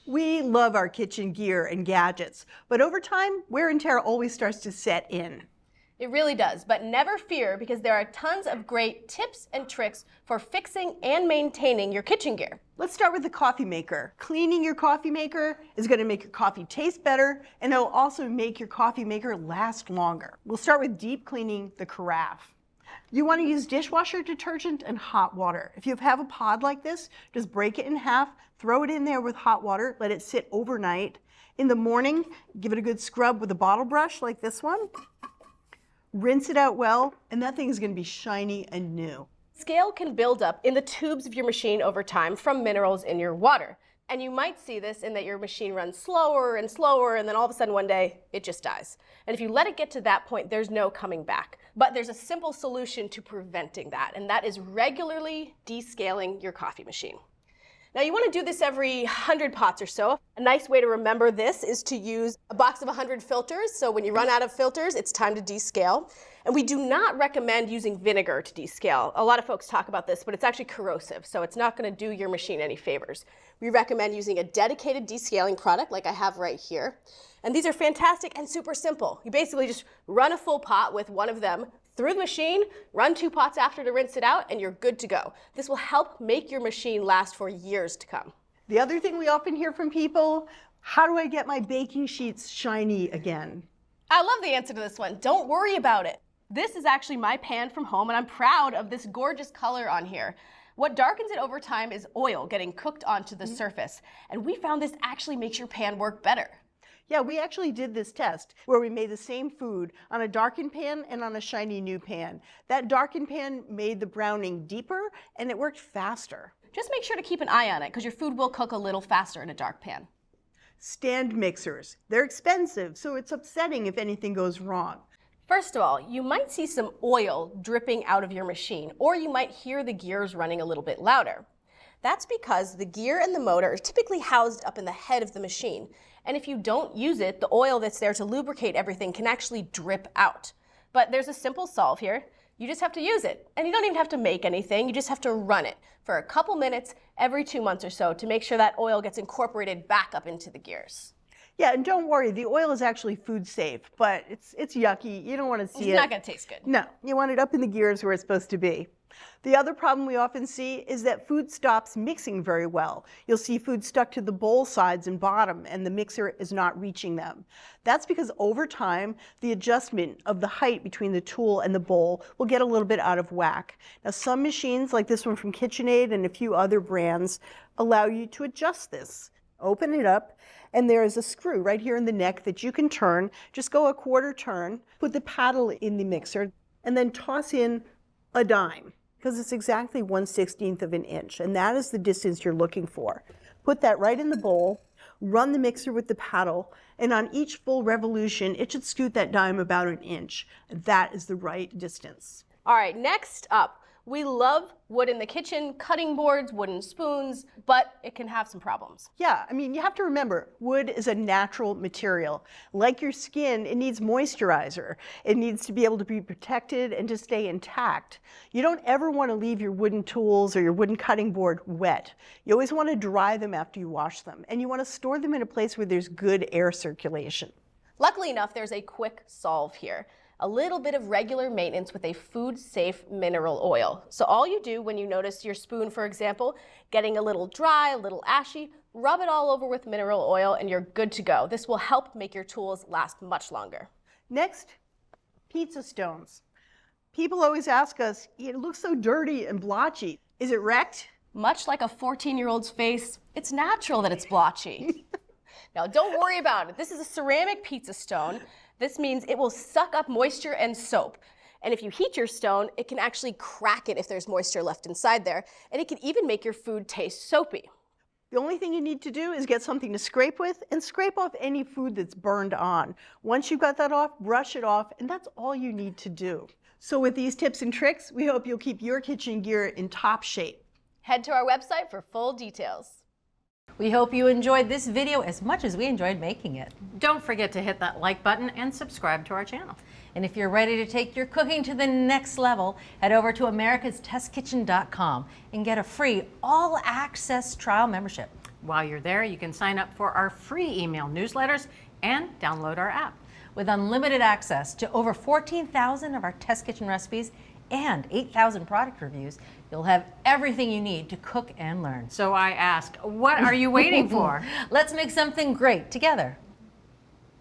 We love our kitchen gear and gadgets, but over time, wear and tear always starts to set in. It really does, but never fear because there are tons of great tips and tricks for fixing and maintaining your kitchen gear. Let's start with the coffee maker. Cleaning your coffee maker is going to make your coffee taste better, and it'll also make your coffee maker last longer. We'll start with deep cleaning the carafe. You want to use dishwasher detergent and hot water. If you have a pod like this, just break it in half, throw it in there with hot water, let it sit overnight. In the morning, give it a good scrub with a bottle brush like this one. Rinse it out well, and that thing is going to be shiny and new. Scale can build up in the tubes of your machine over time from minerals in your water. And you might see this in that your machine runs slower and slower, and then all of a sudden one day, it just dies. And if you let it get to that point, there's no coming back. But there's a simple solution to preventing that, and that is regularly descaling your coffee machine. Now you want to do this every 100 pots or so. A nice way to remember this is to use a box of 100 filters. So when you run out of filters, it's time to descale. And we do not recommend using vinegar to descale. A lot of folks talk about this, but it's actually corrosive, so it's not going to do your machine any favors. We recommend using a dedicated descaling product like I have right here. And these are fantastic and super simple. You basically just run a full pot with one of them through the machine, run 2 pots after to rinse it out, and you're good to go. This will help make your machine last for years to come. The other thing we often hear from people, how do I get my baking sheets shiny again? I love the answer to this one. Don't worry about it. This is actually my pan from home, and I'm proud of this gorgeous color on here. What darkens it over time is oil getting cooked onto the surface, and we found this actually makes your pan work better. Yeah, we actually did this test where we made the same food on a darkened pan and on a shiny new pan. That darkened pan made the browning deeper and it worked faster. Just make sure to keep an eye on it because your food will cook a little faster in a dark pan. Stand mixers. They're expensive, so it's upsetting if anything goes wrong. First of all, you might see some oil dripping out of your machine, or you might hear the gears running a little bit louder. That's because the gear and the motor are typically housed up in the head of the machine. And if you don't use it, the oil that's there to lubricate everything can actually drip out. But there's a simple solve here. You just have to use it. And you don't even have to make anything. You just have to run it for a couple minutes every 2 months or so to make sure that oil gets incorporated back up into the gears. Yeah, and don't worry, the oil is actually food safe, but it's yucky. You don't want to see it. It's not going to taste good. No, you want it up in the gears where it's supposed to be. The other problem we often see is that food stops mixing very well. You'll see food stuck to the bowl sides and bottom, and the mixer is not reaching them. That's because over time, the adjustment of the height between the tool and the bowl will get a little bit out of whack. Now, some machines, like this one from KitchenAid and a few other brands, allow you to adjust this. Open it up, and there is a screw right here in the neck that you can turn. Just go a quarter turn, put the paddle in the mixer, and then toss in a dime, because it's exactly 1/16 of an inch, and that is the distance you're looking for. Put that right in the bowl, run the mixer with the paddle, and on each full revolution, it should scoot that dime about an inch. That is the right distance. All right, next up, we love wood in the kitchen, cutting boards, wooden spoons, but it can have some problems. Yeah, I mean, you have to remember, wood is a natural material. Like your skin, it needs moisturizer. It needs to be able to be protected and to stay intact. You don't ever want to leave your wooden tools or your wooden cutting board wet. You always want to dry them after you wash them, and you want to store them in a place where there's good air circulation. Luckily enough, there's a quick solve here. A little bit of regular maintenance with a food-safe mineral oil. So all you do when you notice your spoon, for example, getting a little dry, a little ashy, rub it all over with mineral oil and you're good to go. This will help make your tools last much longer. Next, pizza stones. People always ask us, it looks so dirty and blotchy. Is it wrecked? Much like a 14-year-old's face, it's natural that it's blotchy. Now don't worry about it. This is a ceramic pizza stone. This means it will suck up moisture and soap. And if you heat your stone, it can actually crack it if there's moisture left inside there. And it can even make your food taste soapy. The only thing you need to do is get something to scrape with and scrape off any food that's burned on. Once you've got that off, brush it off, and that's all you need to do. So with these tips and tricks, we hope you'll keep your kitchen gear in top shape. Head to our website for full details. We hope you enjoyed this video as much as we enjoyed making it. Don't forget to hit that like button and subscribe to our channel. And if you're ready to take your cooking to the next level, head over to americastestkitchen.com and get a free all-access trial membership. While you're there, you can sign up for our free email newsletters and download our app. With unlimited access to over 14,000 of our test kitchen recipes and 8,000 product reviews, you'll have everything you need to cook and learn. So I ask, what are you waiting for? Let's make something great together.